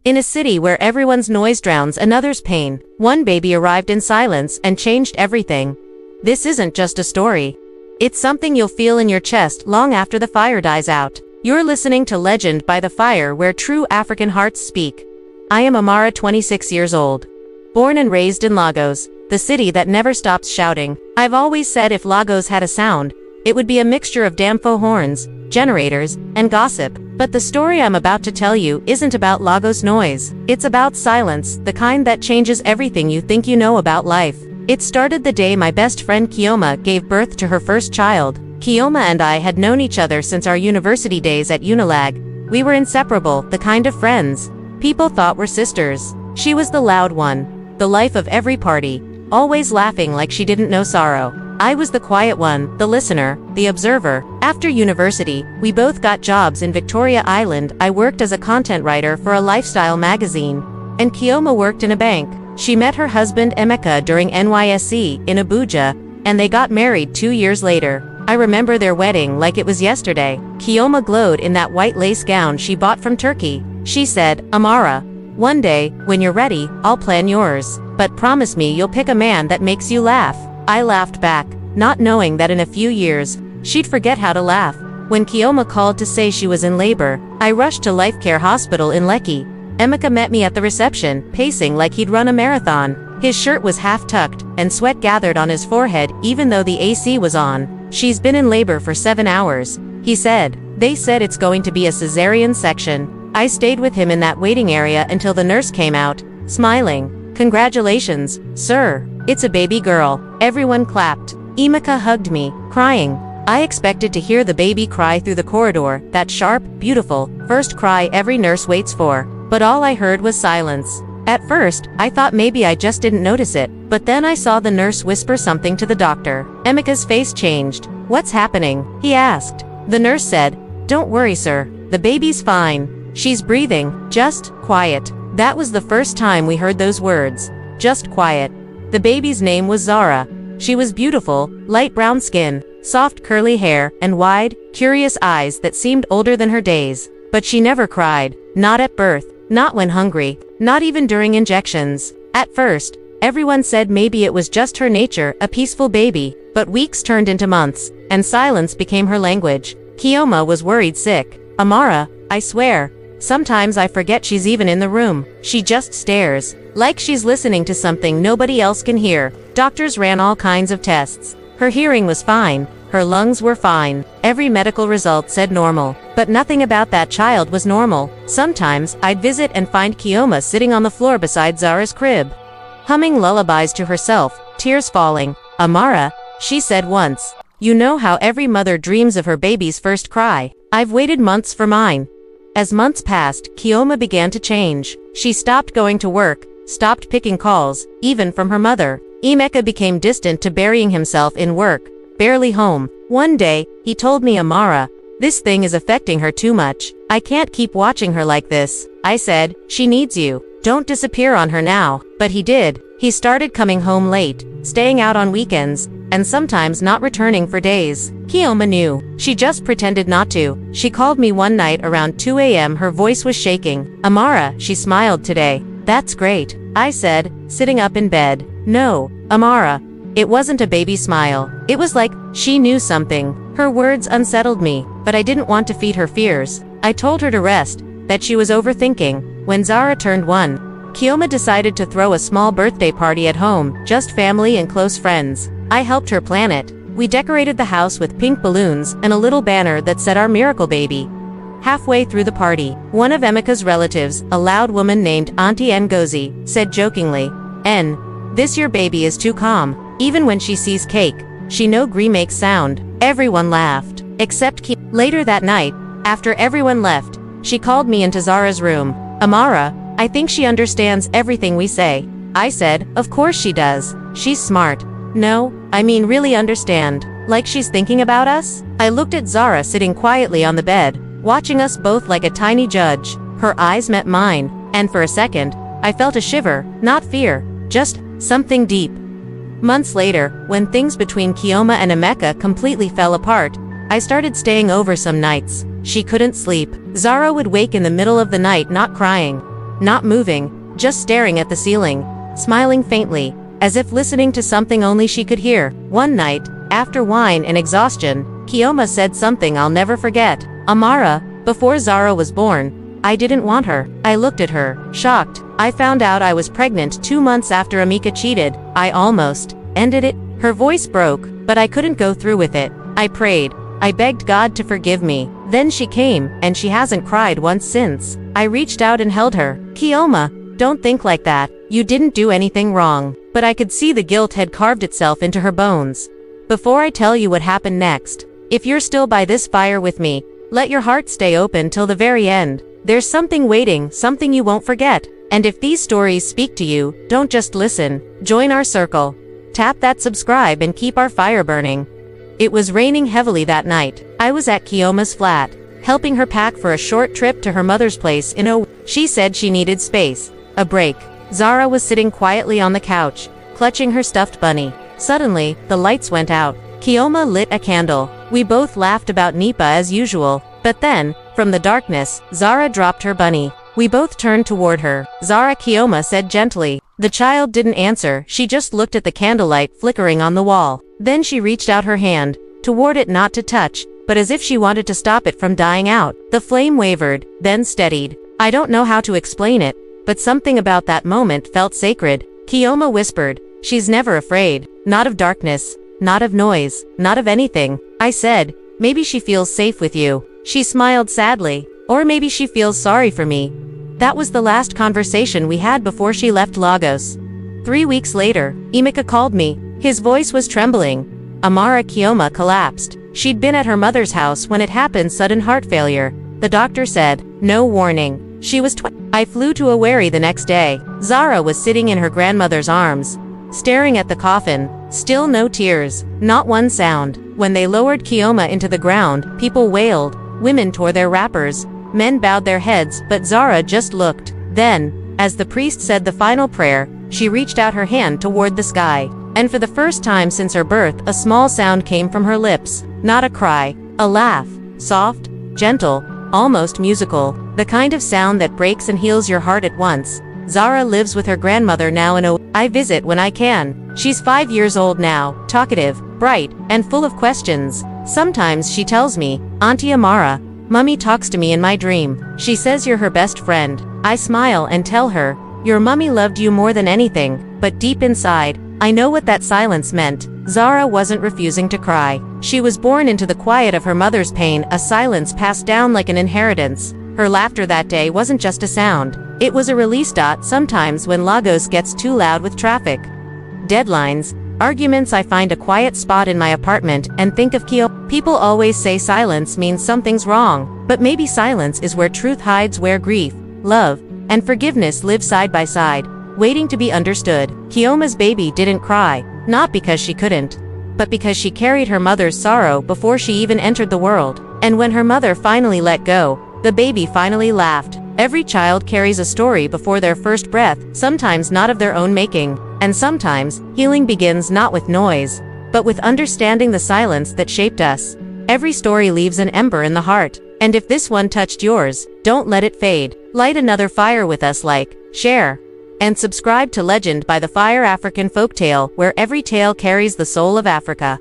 In a city where everyone's noise drowns another's pain, one baby arrived in silence and changed everything. This isn't just a story. It's something you'll feel in your chest long after the fire dies out. You're listening to Legend by the Fire, where true African hearts speak. I am Amara, 26 years old. Born and raised in Lagos, the city that never stops shouting. I've always said if Lagos had a sound, it would be a mixture of damfo horns, generators, and gossip. But the story I'm about to tell you isn't about Lagos noise. It's about silence, the kind that changes everything you think you know about life. It started the day my best friend Kioma gave birth to her first child. Kioma and I had known each other since our university days at Unilag. We were inseparable, the kind of friends people thought were sisters. She was the loud one, the life of every party, always laughing like she didn't know sorrow. I was the quiet one, the listener, the observer. After university, we both got jobs in Victoria Island. I worked as a content writer for a lifestyle magazine, and Kioma worked in a bank. She met her husband Emeka during NYSC in Abuja, and they got married 2 years later. I remember their wedding like it was yesterday. Kioma glowed in that white lace gown she bought from Turkey. She said, "Amara, one day, when you're ready, I'll plan yours. But promise me you'll pick a man that makes you laugh." I laughed back, not knowing that in a few years, she'd forget how to laugh. When Kioma called to say she was in labor, I rushed to Life Care Hospital in Lekki. Emeka met me at the reception, pacing like he'd run a marathon. His shirt was half tucked, and sweat gathered on his forehead even though the AC was on. "She's been in labor for 7 hours, he said. "They said it's going to be a cesarean section." I stayed with him in that waiting area until the nurse came out, smiling. "Congratulations, sir. It's a baby girl." Everyone clapped. Emeka hugged me, crying. I expected to hear the baby cry through the corridor, that sharp, beautiful, first cry every nurse waits for. But all I heard was silence. At first, I thought maybe I just didn't notice it, but then I saw the nurse whisper something to the doctor. Emeka's face changed. "What's happening?" he asked. The nurse said, "Don't worry, sir. The baby's fine. She's breathing, just quiet." That was the first time we heard those words. Just quiet. The baby's name was Zara. She was beautiful, light brown skin, soft curly hair, and wide, curious eyes that seemed older than her days. But she never cried. Not at birth, not when hungry, not even during injections. At first, everyone said maybe it was just her nature, a peaceful baby. But weeks turned into months, and silence became her language. Kioma was worried sick. "Amara, I swear, sometimes I forget she's even in the room. She just stares, like she's listening to something nobody else can hear." Doctors ran all kinds of tests. Her hearing was fine. Her lungs were fine. Every medical result said normal. But nothing about that child was normal. Sometimes, I'd visit and find Kioma sitting on the floor beside Zara's crib, humming lullabies to herself, tears falling. "Amara," she said once, "you know how every mother dreams of her baby's first cry. I've waited months for mine." As months passed, Kioma began to change. She stopped going to work, stopped picking calls, even from her mother. Emeka became distant to burying himself in work, barely home. One day, he told me, "Amara, this thing is affecting her too much. I can't keep watching her like this." I said, "She needs you. Don't disappear on her now." But he did. He started coming home late, staying out on weekends, and sometimes not returning for days. Kioma knew. She just pretended not to. She called me one night around 2 a.m. Her voice was shaking. "Amara," she smiled today. "That's great," I said, sitting up in bed. "No, Amara." It wasn't a baby smile. It was like she knew something. Her words unsettled me, but I didn't want to feed her fears. I told her to rest, that she was overthinking. When Zara turned 1, Kioma decided to throw a small birthday party at home, just family and close friends. I helped her plan it. We decorated the house with pink balloons and a little banner that said "Our Miracle Baby." Halfway through the party, one of Emeka's relatives, a loud woman named Auntie Ngozi, said jokingly, "N, this your baby is too calm. Even when she sees cake, she no gree makes sound." Everyone laughed, except Ki. Later that night, after everyone left, she called me into Zara's room. "Amara, I think she understands everything we say." I said, "Of course she does. She's smart." "No, I mean really understand. Like she's thinking about us?" I looked at Zara sitting quietly on the bed, watching us both like a tiny judge. Her eyes met mine, and for a second, I felt a shiver, not fear, just something deep. Months later, when things between Kioma and Emeka completely fell apart, I started staying over some nights. She couldn't sleep. Zara would wake in the middle of the night not crying, not moving, just staring at the ceiling, smiling faintly, as if listening to something only she could hear. One night, after wine and exhaustion, Kioma said something I'll never forget. Amara, before Zara was born, I didn't want her. I looked at her, shocked. I found out I was pregnant 2 months after Amika cheated. I almost ended it. Her voice broke, but I couldn't go through with it. I prayed. I begged God to forgive me. Then she came, and she hasn't cried once since. I reached out and held her. Kioma, don't think like that. You didn't do anything wrong. But I could see the guilt had carved itself into her bones. Before I tell you what happened next, if you're still by this fire with me, let your heart stay open till the very end. There's something waiting, something you won't forget. And if these stories speak to you, don't just listen. Join our circle. Tap that subscribe and keep our fire burning. It was raining heavily that night. I was at Kioma's flat, helping her pack for a short trip to her mother's place in O. She said she needed space, a break. Zara was sitting quietly on the couch, clutching her stuffed bunny. Suddenly, the lights went out. Kioma lit a candle. We both laughed about Nipa as usual. But then, from the darkness, Zara dropped her bunny. We both turned toward her. Zara, Kioma said gently. The child didn't answer, she just looked at the candlelight flickering on the wall. Then she reached out her hand, toward it not to touch, but as if she wanted to stop it from dying out. The flame wavered, then steadied. I don't know how to explain it, but something about that moment felt sacred. Kioma whispered, she's never afraid. Not of darkness, not of noise, not of anything. I said, maybe she feels safe with you. She smiled sadly. Or maybe she feels sorry for me. That was the last conversation we had before she left Lagos. 3 weeks later, Emeka called me. His voice was trembling. Amara, Kioma collapsed. She'd been at her mother's house when it happened, sudden heart failure. The doctor said, no warning. She was I flew to Aweri the next day. Zara was sitting in her grandmother's arms, staring at the coffin. Still no tears, not one sound. When they lowered Kioma into the ground, people wailed, women tore their wrappers, men bowed their heads, but Zara just looked. Then, as the priest said the final prayer, she reached out her hand toward the sky. And for the first time since her birth, a small sound came from her lips. Not a cry, a laugh. Soft, gentle, almost musical. The kind of sound that breaks and heals your heart at once. Zara lives with her grandmother now in I visit when I can. She's 5 years old now, talkative, bright, and full of questions. Sometimes she tells me, Auntie Amara, Mummy talks to me in my dream. She says you're her best friend. I smile and tell her, your mummy loved you more than anything. But deep inside, I know what that silence meant. Zara wasn't refusing to cry. She was born into the quiet of her mother's pain, a silence passed down like an inheritance. Her laughter that day wasn't just a sound. It was a release. Sometimes when Lagos gets too loud with traffic, deadlines, arguments, I find a quiet spot in my apartment and think of Kyo. People always say silence means something's wrong, but maybe silence is where truth hides, where grief, love, and forgiveness live side by side, waiting to be understood. Kioma's baby didn't cry, not because she couldn't, but because she carried her mother's sorrow before she even entered the world. And when her mother finally let go, the baby finally laughed. Every child carries a story before their first breath, sometimes not of their own making. And sometimes, healing begins not with noise, but with understanding the silence that shaped us. Every story leaves an ember in the heart, and if this one touched yours, don't let it fade. Light another fire with us, like, share, and subscribe to Legend by the Fire African Folktale, where every tale carries the soul of Africa.